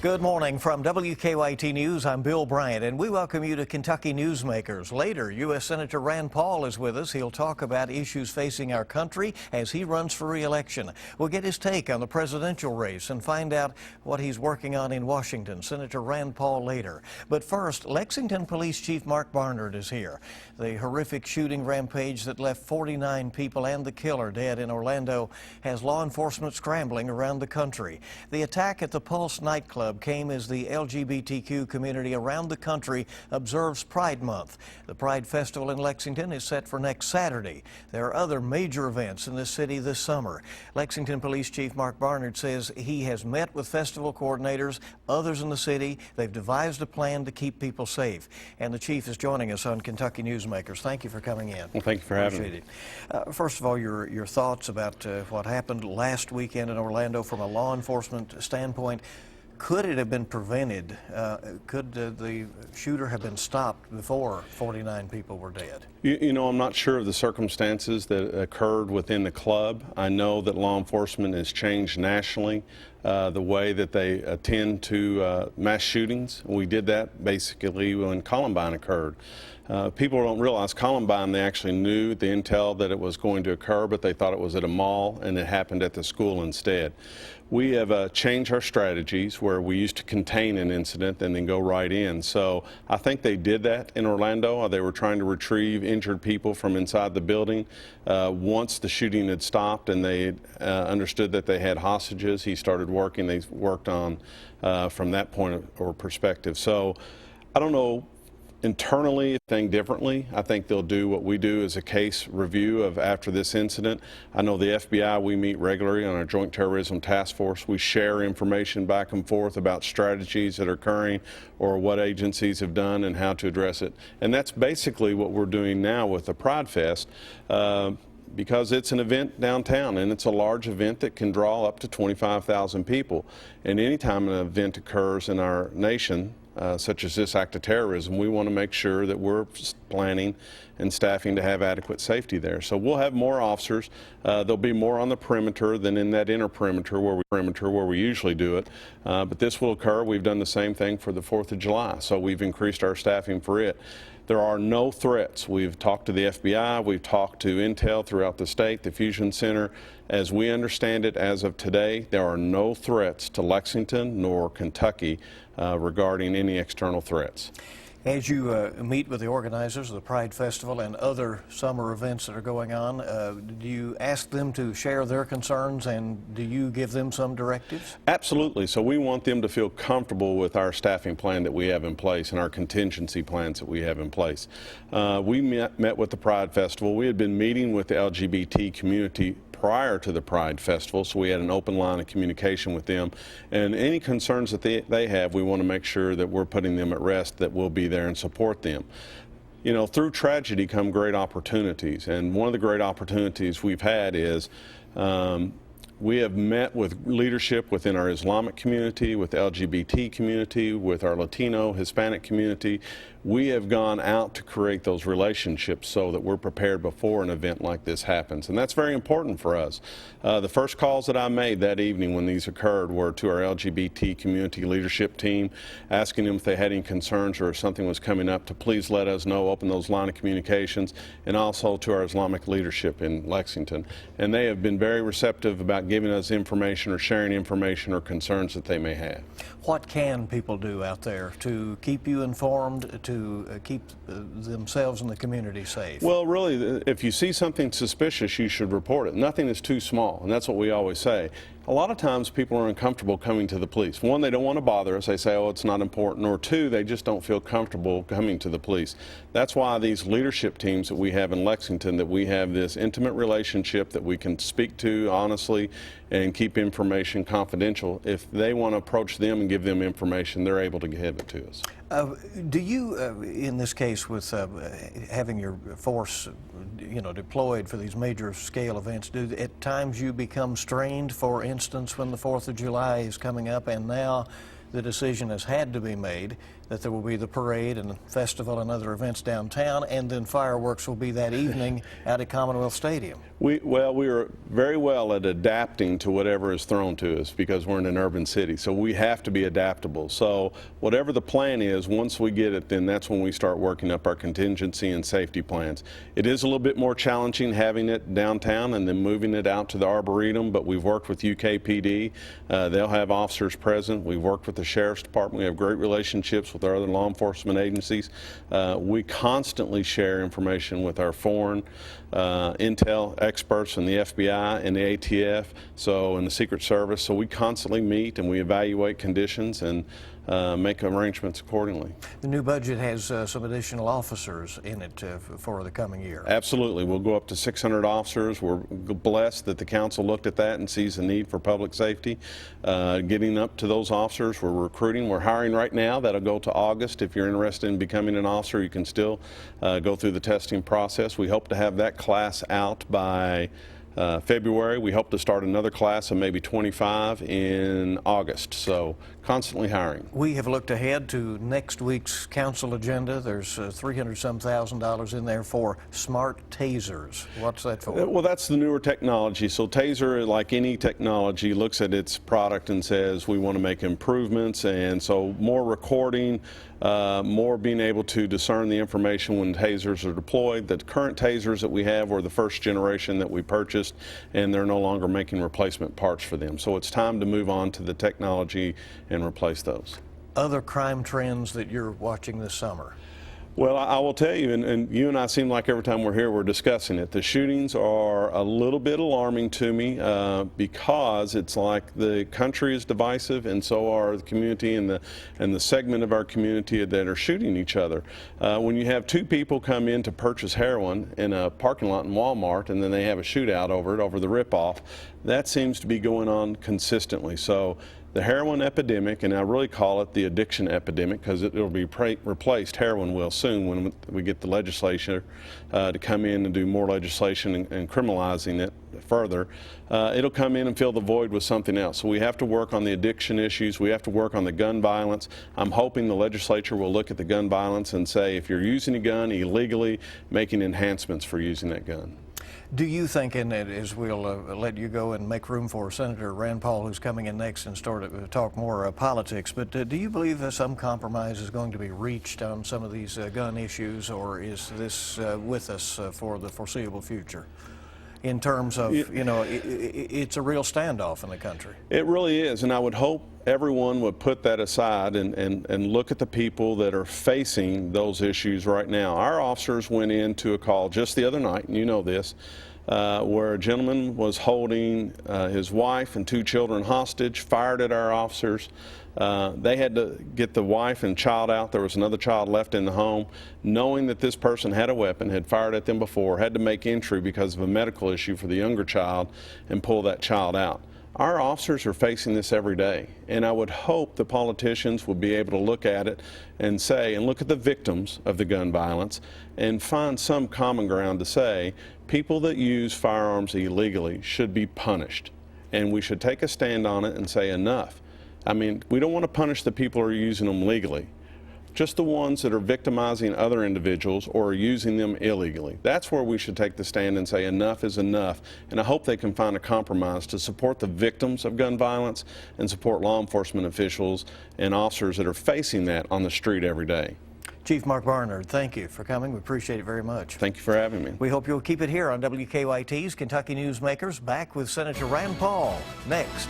Good morning from WKYT News. I'm Bill Bryant, and we welcome you to Kentucky Newsmakers. Later, U.S. Senator Rand Paul is with us. He'll talk about issues facing our country as he runs for re-election. We'll get his take on the presidential race and find out what he's working on in Washington. Senator Rand Paul later. But first, Lexington Police Chief Mark Barnard is here. The horrific shooting rampage that left 49 people and the killer dead in Orlando has law enforcement scrambling around the country. The attack at the Pulse nightclub came as the LGBTQ community around the country observes Pride Month. The Pride Festival in Lexington is set for next Saturday. There are other major events in this city this summer. Lexington Police Chief Mark Barnard says he has met with festival coordinators, others in the city. They've devised a plan to keep people safe. And the chief is joining us on Kentucky Newsmakers. Thank you for coming in. Well, thank you for having me. First of all, your thoughts about what happened last weekend in Orlando from a law enforcement standpoint. Could it have been prevented? Could the shooter have been stopped before 49 people were dead? You know, I'm not sure of the circumstances that occurred within the club. I know that law enforcement has changed nationally the way that they attend to mass shootings. We did that basically when Columbine occurred. People don't realize Columbine, they actually knew the intel that it was going to occur, but they thought it was at a mall and it happened at the school instead. We have changed our strategies where we used to contain an incident and then go right in. So I think they did that in Orlando. They were trying to retrieve injured people from inside the building. Once the shooting had stopped and they understood that they had hostages, he started working. They worked on from that point or perspective. So I don't know. Internally, think differently. I think they'll do what we do as a case review of after this incident. I know the FBI, we meet regularly on our Joint Terrorism Task Force. We share information back and forth about strategies that are occurring or what agencies have done and how to address it. And that's basically what we're doing now with the Pride Fest. Because it's an event downtown and it's a large event that can draw up to 25,000 people. And anytime an event occurs in our nation, such as this act of terrorism, we want to make sure that we're planning and staffing to have adequate safety there. So we'll have more officers. There'll be more on the perimeter than in that inner perimeter where we usually do it. But this will occur. We've done the same thing for the 4th of July, so we've increased our staffing for it. There are no threats. We've talked to the FBI, we've talked to Intel throughout the state, the Fusion Center. As we understand it as of today, there are no threats to Lexington nor Kentucky regarding any external threats. As you meet with the organizers of the Pride Festival and other summer events that are going on, do you ask them to share their concerns and do you give them some directives? Absolutely. So we want them to feel comfortable with our staffing plan that we have in place and our contingency plans that we have in place. We met with the Pride Festival. We had been meeting with the LGBT community prior to the Pride Festival, so we had an open line of communication with them. And any concerns that they have, we want to make sure that we're putting them at rest, that we'll be there and support them. You know, through tragedy come great opportunities, and one of the great opportunities we've had is we have met with leadership within our Islamic community, with the LGBT community, with our Latino, Hispanic community. We have gone out to create those relationships so that we're prepared before an event like this happens. And that's very important for us. The first calls that I made that evening when these occurred were to our LGBT community leadership team, asking them if they had any concerns or if something was coming up to please let us know, open those line of communications, and also to our Islamic leadership in Lexington. And they have been very receptive about giving us information or sharing information or concerns that they may have. What can people do out there to keep you informed, to keep themselves and the community safe? Well, really, if you see something suspicious, you should report it. Nothing is too small, and that's what we always say. A lot of times people are uncomfortable coming to the police. One, they don't want to bother us. They say, oh, it's not important. Or two, they just don't feel comfortable coming to the police. That's why these leadership teams that we have in Lexington, that we have this intimate relationship that we can speak to honestly and keep information confidential. If they want to approach them and give them information, they're able to give it to us. Do you, in this case with having your force, deployed for these major scale events, do at times you become strained, for instance, when the 4th of July is coming up and now the decision has had to be made that there will be the parade and the festival and other events downtown, and then fireworks will be that evening out at Commonwealth Stadium. We are very well at adapting to whatever is thrown to us because we're in an urban city, so we have to be adaptable. So whatever the plan is, once we get it, then that's when we start working up our contingency and safety plans. It is a little bit more challenging having it downtown and then moving it out to the Arboretum, but we've worked with UKPD. They'll have officers present. We've worked with the Sheriff's Department. We have great relationships with our other law enforcement agencies. We constantly share information with our foreign intel experts in the FBI and the ATF, and the Secret Service. So we constantly meet and we evaluate conditions and make arrangements accordingly. The new budget has some additional officers in it for the coming year. Absolutely. We'll go up to 600 officers. We're blessed that the council looked at that and sees the need for public safety. Getting up to those officers, we're recruiting. We're hiring right now. That'll go to August. If you're interested in becoming an officer, you can still go through the testing process. We hope to have that class out by February. We hope to start another class of maybe 25 in August, so constantly hiring. We have looked ahead to next week's council agenda. There's $300,000 in there for smart tasers. What's that for? Well, that's the newer technology. So taser, like any technology, looks at its product and says we want to make improvements, and so more recording, more being able to discern the information when tasers are deployed. The current tasers that we have were the first generation that we purchased, and they're no longer making replacement parts for them. So it's time to move on to the technology and replace those. Other crime trends that you're watching this summer? Well, I will tell you, and you and I seem like every time we're here we're discussing it. The shootings are a little bit alarming to me because it's like the country is divisive, and so are the community and the segment of our community that are shooting each other. When you have two people come in to purchase heroin in a parking lot in Walmart, and then they have a shootout over the ripoff, that seems to be going on consistently. So the heroin epidemic, and I really call it the addiction epidemic because it'll be replaced, heroin will soon when we get the legislature to come in and do more legislation and criminalizing it further. It'll come in and fill the void with something else. So we have to work on the addiction issues. We have to work on the gun violence. I'm hoping the legislature will look at the gun violence and say if you're using a gun illegally, making enhancements for using that gun. Do you think, and as we'll let you go and make room for Senator Rand Paul, who's coming in next, and start to talk more politics, but do you believe that some compromise is going to be reached on some of these gun issues, or is this with us for the foreseeable future? In terms of, you know, it's a real standoff in the country. It really is, and I would hope everyone would put that aside and look at the people that are facing those issues right now. Our officers went into a call just the other night, and you know this, where a gentleman was holding his wife and two children hostage, fired at our officers. They had to get the wife and child out. There was another child left in the home. Knowing that this person had a weapon, had fired at them before, had to make entry because of a medical issue for the younger child and pull that child out. Our officers are facing this every day, and I would hope the politicians will be able to look at it and say, and look at the victims of the gun violence and find some common ground to say people that use firearms illegally should be punished, and we should take a stand on it and say enough. I mean, we don't want to punish the people who are using them legally, just the ones that are victimizing other individuals or are using them illegally. That's where we should take the stand and say enough is enough, and I hope they can find a compromise to support the victims of gun violence and support law enforcement officials and officers that are facing that on the street every day. Chief Mark Barnard, thank you for coming. We appreciate it very much. Thank you for having me. We hope you'll keep it here on WKYT's Kentucky Newsmakers. Back with Senator Rand Paul next.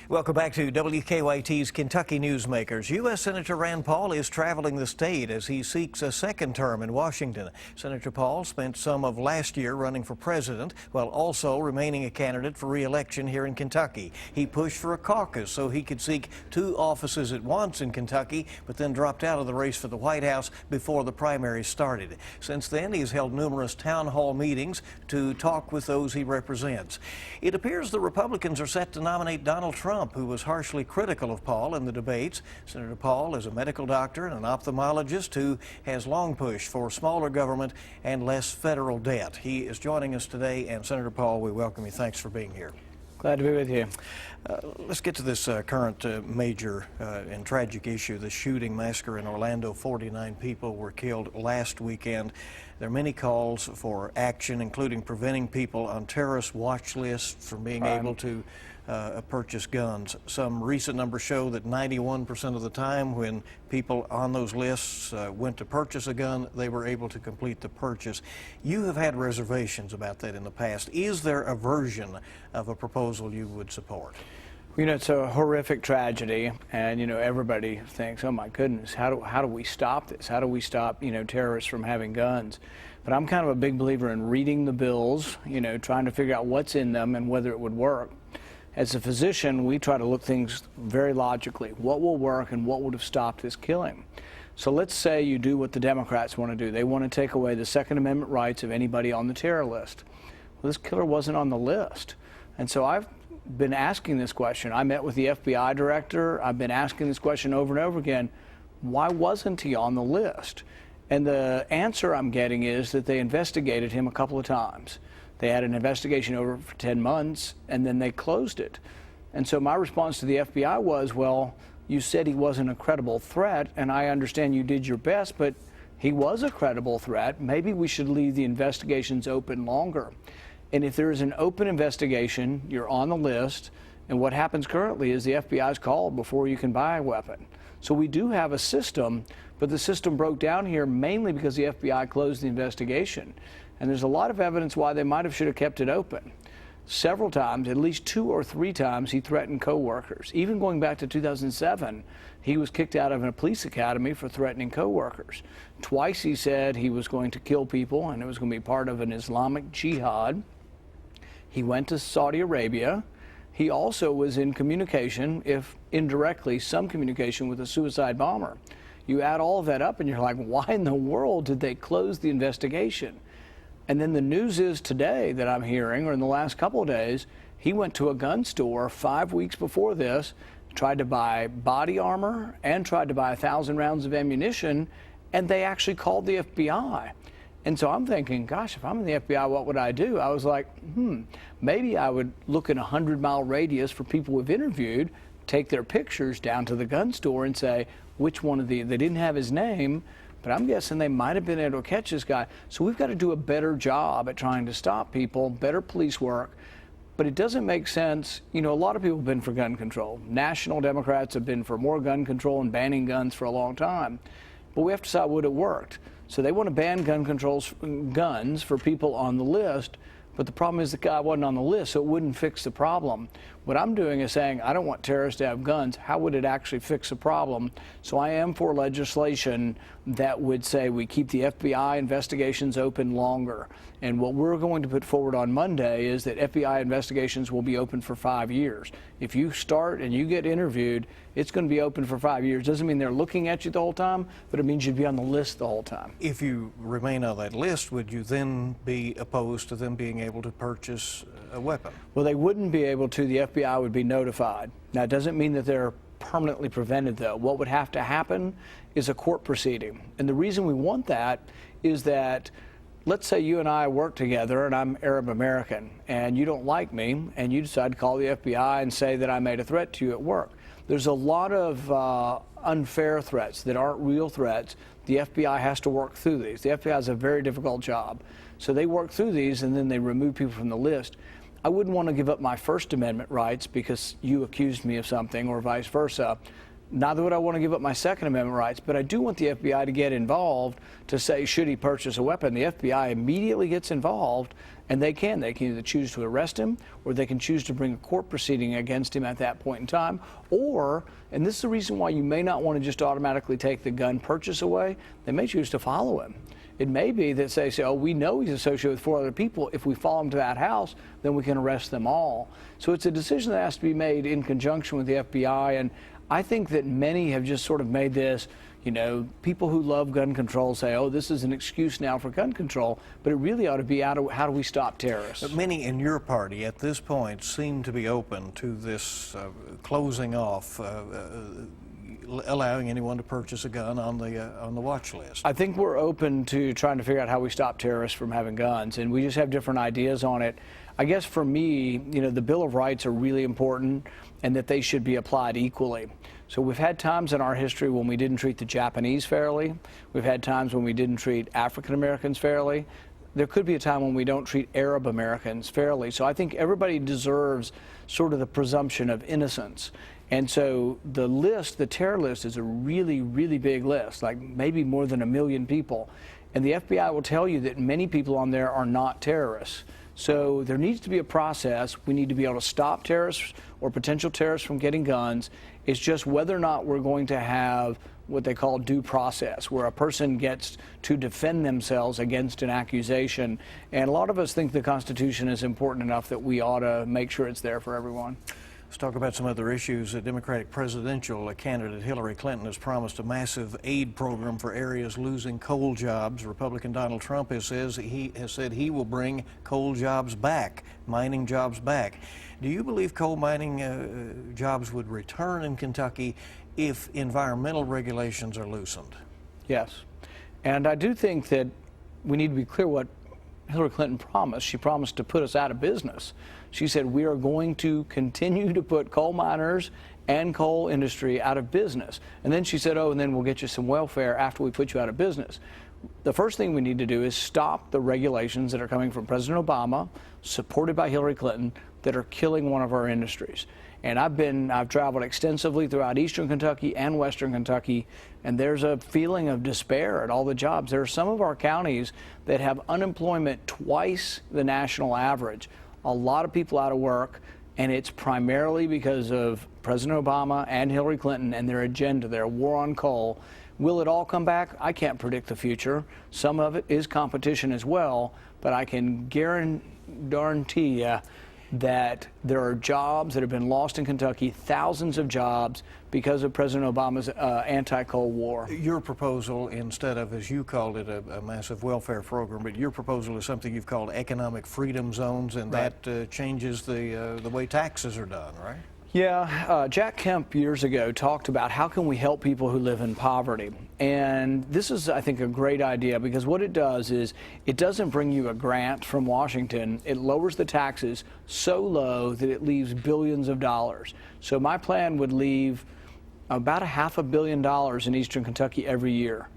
Welcome back to WKYT's Kentucky Newsmakers. U.S. Senator Rand Paul is traveling the state as he seeks a second term in Washington. Senator Paul spent some of last year running for president while also remaining a candidate for re-election here in Kentucky. He pushed for a caucus so he could seek two offices at once in Kentucky, but then dropped out of the race for the White House before the primaries started. Since then, he has held numerous town hall meetings to talk with those he represents. It appears the Republicans are set to nominate Donald Trump Trump, who was harshly critical of Paul in the debates. Senator Paul is a medical doctor and an ophthalmologist who has long pushed for smaller government and less federal debt. He is joining us today, and Senator Paul, we welcome you. Thanks for being here. Glad to be with you. Let's get to this current major and tragic issue, the shooting massacre in Orlando. 49 people were killed last weekend. There are many calls for action, including preventing people on terrorist watch lists from being able to purchase guns. Some recent numbers show that 91% of the time when people on those lists went to purchase a gun, they were able to complete the purchase. You have had reservations about that in the past. Is there a version of a proposal you would support? You know, it's a horrific tragedy, and, you know, everybody thinks, oh my goodness, how do we stop this? How do we stop, you know, terrorists from having guns? But I'm kind of a big believer in reading the bills, you know, trying to figure out what's in them and whether it would work. As a physician, we try to look things very logically. What will work and what would have stopped this killing? So let's say you do what the Democrats want to do. They want to take away the Second Amendment rights of anybody on the terror list. Well, this killer wasn't on the list. And so I've been asking this question. I met with the FBI director. I've been asking this question over and over again. Why wasn't he on the list? And the answer I'm getting is that they investigated him a couple of times. They had an investigation over for 10 months, and then they closed it. And so my response to the FBI was, well, you said he wasn't a credible threat, and I understand you did your best, but he was a credible threat. Maybe we should leave the investigations open longer. And if there is an open investigation, you're on the list, and what happens currently is the FBI is called before you can buy a weapon. So we do have a system, but the system broke down here mainly because the FBI closed the investigation. And there's a lot of evidence why they should have kept it open. Several times, at least 2 or 3 times, he threatened coworkers. Even going back to 2007, he was kicked out of a police academy for threatening coworkers. Twice he said he was going to kill people and it was going to be part of an Islamic jihad. He went to Saudi Arabia. He also was in communication, if indirectly, some communication with a suicide bomber. You add all of that up and you're like, why in the world did they close the investigation? And then the news is today that I'm hearing, or in the last couple of days, he went to a gun store 5 weeks before this, tried to buy body armor and tried to buy 1,000 rounds of ammunition, and they actually called the FBI. And so I'm thinking, gosh, if I'm in the FBI, what would I do? I was like, maybe I would look in a 100-mile radius for people we've interviewed, take their pictures down to the gun store and say, which one of they didn't have his name, but I'm guessing they might have been able to catch this guy. So we've got to do a better job at trying to stop people, better police work. But it doesn't make sense. You know, a lot of people have been for gun control. National Democrats have been for more gun control and banning guns for a long time. But we have to decide would it worked. So they want to ban guns for people on the list, but the problem is the guy wasn't on the list, so it wouldn't fix the problem. What I'm doing is saying, I don't want terrorists to have guns. How would it actually fix the problem? So I am for legislation that would say we keep the FBI investigations open longer. And what we're going to put forward on Monday is that FBI investigations will be open for 5 years. If you start and you get interviewed, it's going to be open for 5 years. Doesn't mean they're looking at you the whole time, but it means you'd be on the list the whole time. If you remain on that list, would you then be opposed to them being able to purchase a weapon? Well, they wouldn't be able to. The FBI would be notified. Now, it doesn't mean that they're permanently prevented, though. What would have to happen is a court proceeding. And the reason we want that is that, let's say you and I work together and I'm Arab American and you don't like me and you decide to call the FBI and say that I made a threat to you at work. There's a lot of unfair threats that aren't real threats. The FBI has to work through these. The FBI has a very difficult job. So they work through these and then they remove people from the list. I wouldn't want to give up my First Amendment rights because you accused me of something or vice versa. Neither would I want to give up my Second Amendment rights, but I do want the FBI to get involved to say, should he purchase a weapon? The FBI immediately gets involved, and they can. They can either choose to arrest him, or they can choose to bring a court proceeding against him at that point in time. Or, and this is the reason why you may not want to just automatically take the gun purchase away, they may choose to follow him. It may be that they say, oh, we know he's associated with 4 other people. If we follow him to that house, then we can arrest them all. So it's a decision that has to be made in conjunction with the FBI. And I think that many have just sort of made this, You know, people who love gun control say, oh, this is an excuse now for gun control, but it really ought to be out of how do we stop terrorists? But many in your party at this point seem to be open to this closing off, allowing anyone to purchase a gun on the watch list. I think we're open to trying to figure out how we stop terrorists from having guns, and we just have different ideas on it. I guess for me, you know, the Bill of Rights are really important and that they should be applied equally. So we've had times in our history when we didn't treat the Japanese fairly. We've had times when we didn't treat African Americans fairly. There could be a time when we don't treat Arab Americans fairly. So I think everybody deserves sort of the presumption of innocence. And so the list, the terror list, is a really, really big list, like maybe more than 1 million people. And the FBI will tell you that many people on there are not terrorists. So there needs to be a process. We need to be able to stop terrorists or potential terrorists from getting guns. It's just whether or not we're going to have what they call due process, where a person gets to defend themselves against an accusation. And a lot of us think the Constitution is important enough that we ought to make sure it's there for everyone. Let's talk about some other issues. The Democratic presidential candidate Hillary Clinton has promised a massive aid program for areas losing coal jobs. Republican Donald Trump has said he will bring coal jobs back, mining jobs back. Do you believe coal mining jobs would return in Kentucky if environmental regulations are loosened? Yes. And I do think that we need to be clear what Hillary Clinton promised. She promised to put us out of business. She said we are going to continue to put coal miners and coal industry out of business. And then she said, oh, and then we'll get you some welfare after we put you out of business. The first thing we need to do is stop the regulations that are coming from President Obama, supported by Hillary Clinton, that are killing one of our industries. And I've traveled extensively throughout eastern Kentucky and western Kentucky, and there's a feeling of despair at all the jobs. There are some of our counties that have unemployment twice the national average. A lot of people out of work, and it's primarily because of President Obama and Hillary Clinton and their agenda, their war on coal. Will it all come back? I can't predict the future. Some of it is competition as well, but I can guarantee you that there are jobs that have been lost in Kentucky, thousands of jobs, because of President Obama's anti-coal war. Your proposal, instead of, as you called it, a massive welfare program, but your proposal is something you've called economic freedom zones, and right. that changes the way taxes are done, right? Yeah, Jack Kemp years ago talked about how can we help people who live in poverty. And this is, I think, a great idea, because what it does is it doesn't bring you a grant from Washington. It lowers the taxes so low that it leaves billions of dollars. So my plan would leave about $500 million in eastern Kentucky every year,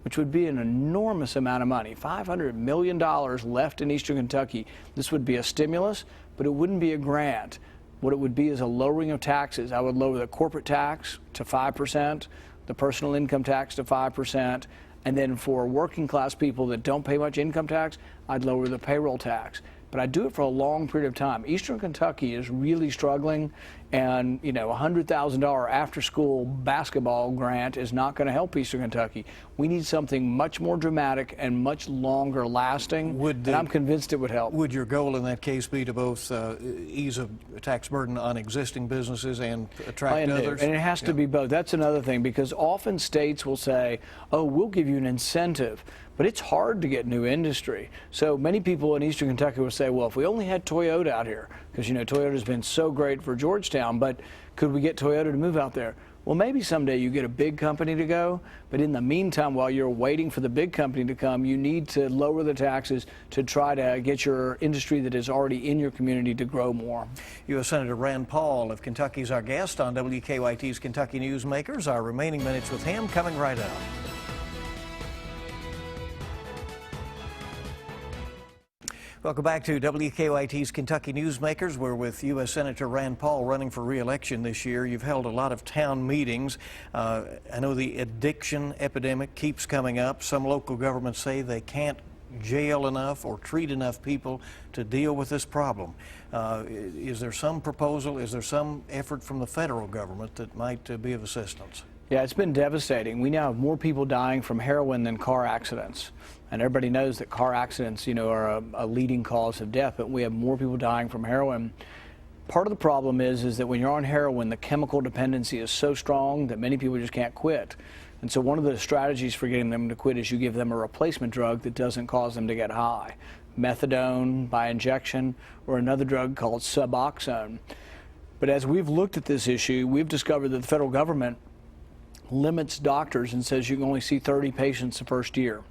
which would be an enormous amount of money. $500 million left in eastern Kentucky. This would be a stimulus, but it wouldn't be a grant. What it would be is a lowering of taxes. I would lower the corporate tax to 5%, the personal income tax to 5%, and then for working class people that don't pay much income tax, I'd lower the payroll tax. But I'd do it for a long period of time. Eastern Kentucky is really struggling, and a $100,000 after-school basketball grant is not going to help Eastern Kentucky. We need something much more dramatic and much longer lasting, and I'm convinced it would help. Would your goal in that case be to both ease a tax burden on existing businesses and attract others? And it has to be both. That's another thing, because often states will say, oh, we'll give you an incentive. But it's hard to get new industry. So many people in eastern Kentucky will say, well, if we only had Toyota out here, because Toyota's been so great for Georgetown, but could we get Toyota to move out there? Well, maybe someday you get a big company to go, but in the meantime, while you're waiting for the big company to come, you need to lower the taxes to try to get your industry that is already in your community to grow more. U.S. Senator Rand Paul of Kentucky is our guest on WKYT's Kentucky Newsmakers. Our remaining minutes with him coming right up. Welcome back to WKYT's Kentucky Newsmakers. We're with U.S. Senator Rand Paul running for re-election this year. You've held a lot of town meetings. I know the addiction epidemic keeps coming up. Some local governments say they can't jail enough or treat enough people to deal with this problem. Is there some proposal, is there some effort from the federal government that might be of assistance? Yeah, it's been devastating. We now have more people dying from heroin than car accidents. And everybody knows that car accidents, are a leading cause of death, but we have more people dying from heroin. Part of the problem is that when you're on heroin, the chemical dependency is so strong that many people just can't quit. And so one of the strategies for getting them to quit is you give them a replacement drug that doesn't cause them to get high. Methadone by injection, or another drug called Suboxone. But as we've looked at this issue, we've discovered that the federal government limits doctors and says you can only see 30 patients the first year.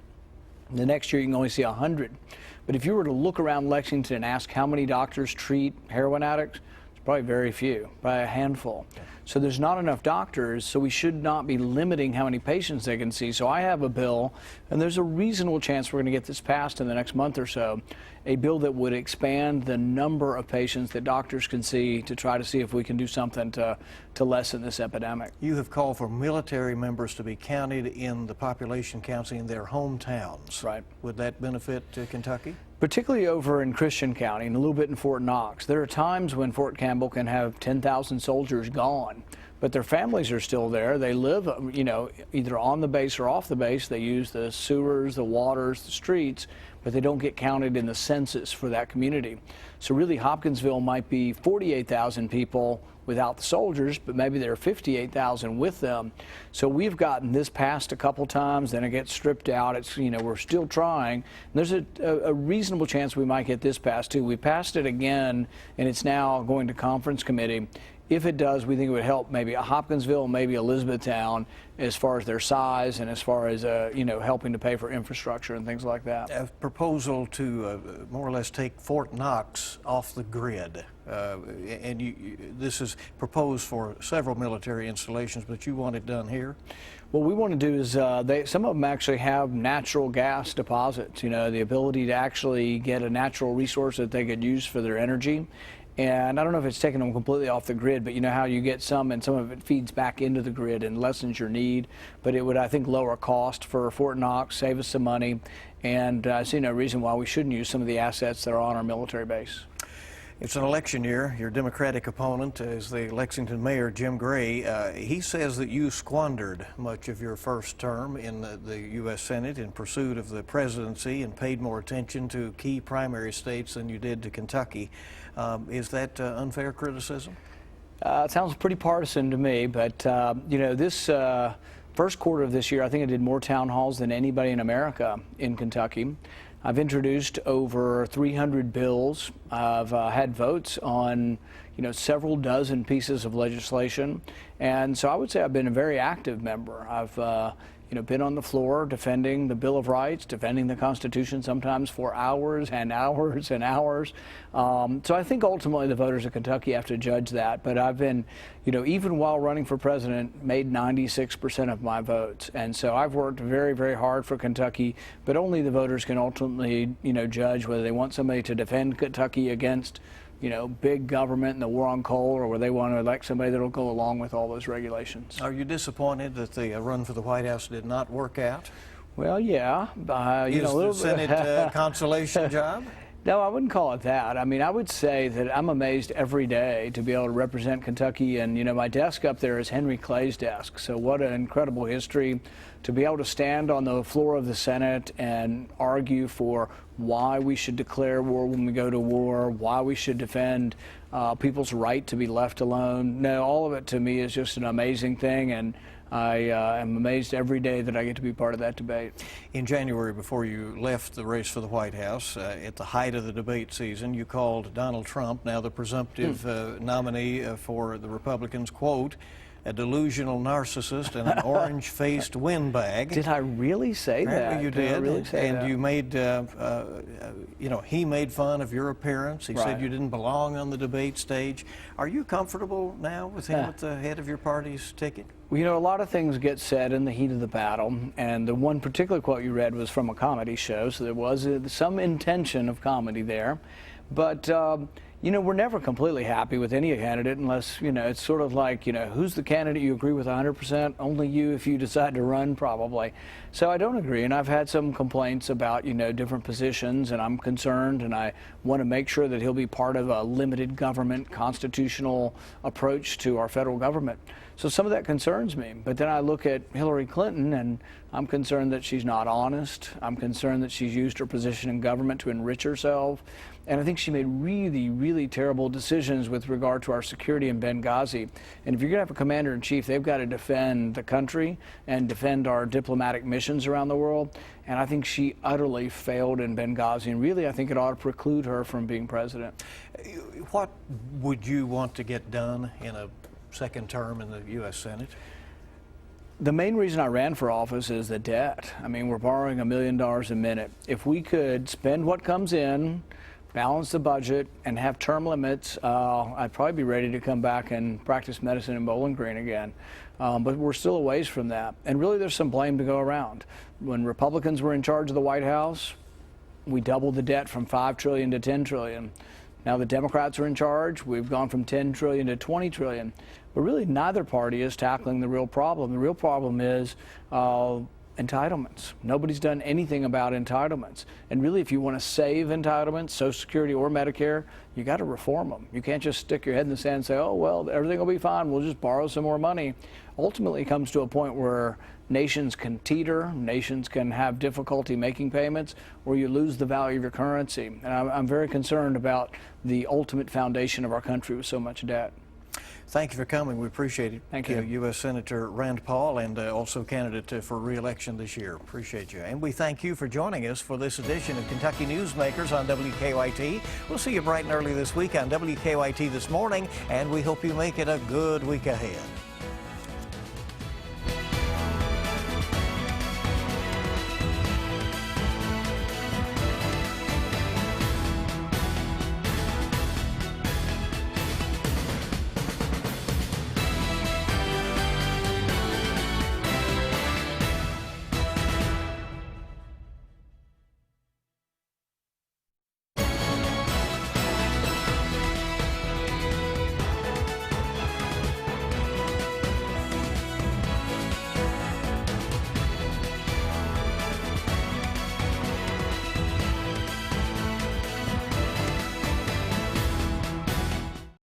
The next year you can only see 100. But if you were to look around Lexington and ask how many doctors treat heroin addicts, it's probably very few, probably a handful. So there's not enough doctors, so we should not be limiting how many patients they can see. So I have a bill, and there's a reasonable chance we're going to get this passed in the next month or so, a bill that would expand the number of patients that doctors can see to try to see if we can do something to lessen this epidemic. You have called for military members to be counted in the population counts in their hometowns. Right. Would that benefit Kentucky? Particularly over in Christian County and a little bit in Fort Knox. There are times when Fort Campbell can have 10,000 soldiers gone, but their families are still there. They live, you know, either on the base or off the base. They use the sewers, the waters, the streets, but they don't get counted in the census for that community. So really Hopkinsville might be 48,000 people without the soldiers, but maybe there are 58,000 with them. So we've gotten this passed a couple times, then it gets stripped out. It's, you know, we're still trying. And there's a reasonable chance we might get this passed too. We passed it again, and it's now going to conference committee. If it does, we think it would help maybe Hopkinsville, maybe Elizabethtown, as far as their size and as far as you know, helping to pay for infrastructure and things like that. A proposal to more or less take Fort Knox off the grid. And this is proposed for several military installations, but you want it done here? What we want to do is some of them actually have natural gas deposits, you know, the ability to actually get a natural resource that they could use for their energy. And I don't know if it's taking them completely off the grid, but you know how you get some and some of it feeds back into the grid and lessens your need. But it would, I think, lower cost for Fort Knox, save us some money, and I see no reason why we shouldn't use some of the assets that are on our military base. It's an election year. Your Democratic opponent is the Lexington Mayor, Jim Gray. He says that you squandered much of your first term in the U.S. Senate in pursuit of the presidency and paid more attention to key primary states than you did to Kentucky. Is that unfair criticism? It sounds pretty partisan to me, but you know, this first quarter of this year, I think I did more town halls than anybody in America in Kentucky. I've introduced over 300 bills. I've had votes on, you know, several dozen pieces of legislation, and so I would say I've been a very active member. I've you know, been on the floor defending the Bill of Rights, defending the Constitution, sometimes for hours and hours and hours. So I think ultimately the voters of Kentucky have to judge that. But I've been, you know, even while running for president, made 96% of my votes. And so I've worked very, very hard for Kentucky, but only the voters can ultimately, you know, judge whether they want somebody to defend Kentucky against, you know, big government and the war on coal, or whether they want to elect somebody that will go along with all those regulations. Are you disappointed that the run for the White House did not work out? Well, yeah. You know, a little the Senate consolation job? No, I wouldn't call it that. I mean, I would say that I'm amazed every day to be able to represent Kentucky, and, you know, my desk up there is Henry Clay's desk. So what an incredible history to be able to stand on the floor of the Senate and argue for why we should declare war when we go to war, why we should defend people's right to be left alone. No, all of it to me is just an amazing thing, and I am amazed every day that I get to be part of that debate. In January, before you left the race for the White House, at the height of the debate season, you called Donald Trump, now the presumptive nominee for the Republicans, quote, a delusional narcissist and an orange-faced windbag. Did I really say Apparently that? you did. I really say and that? you made, you know, he made fun of your appearance. He Right. said you didn't belong on the debate stage. Are you comfortable now with him at the head of your party's ticket? Well, you know, a lot of things get said in the heat of the battle, and the one particular quote you read was from a comedy show, so there was some intention of comedy there. But you know, we're never completely happy with any candidate unless, you know, it's sort of like, you know, who's the candidate you agree with 100%? Only you if you decide to run, probably. So I don't agree, and I've had some complaints about, you know, different positions, and I'm concerned, and I want to make sure that he'll be part of a limited government constitutional approach to our federal government. So some of that concerns me. But then I look at Hillary Clinton, and I'm concerned that she's not honest. I'm concerned that she's used her position in government to enrich herself. And I think she made really, really terrible decisions with regard to our security in Benghazi. And if you're going to have a commander-in-chief, they've got to defend the country and defend our diplomatic missions around the world. And I think she utterly failed in Benghazi. And really, I think it ought to preclude her from being president. What would you want to get done in a second term in the U.S. Senate? The main reason I ran for office is the debt. I mean, we're borrowing $1 million a minute. If we could spend what comes in, balance the budget, and have term limits, I'd probably be ready to come back and practice medicine in Bowling Green again. But we're still a ways from that. And really, there's some blame to go around. When Republicans were in charge of the White House, we doubled the debt from $5 trillion to $10 trillion. Now the Democrats are in charge. We've gone from $10 trillion to $20 trillion. But really, neither party is tackling the real problem. The real problem is entitlements. Nobody's done anything about entitlements. And really, if you want to save entitlements, Social Security or Medicare, you got to reform them. You can't just stick your head in the sand and say, oh, well, everything will be fine. We'll just borrow some more money. Ultimately, it comes to a point where nations can teeter, nations can have difficulty making payments, or you lose the value of your currency. And I'm very concerned about the ultimate foundation of our country with so much debt. Thank you for coming. We appreciate it. Thank you. U.S. Senator Rand Paul, and also candidate for re-election this year. Appreciate you. And we thank you for joining us for this edition of Kentucky Newsmakers on WKYT. We'll see you bright and early this week on WKYT This Morning, and we hope you make it a good week ahead.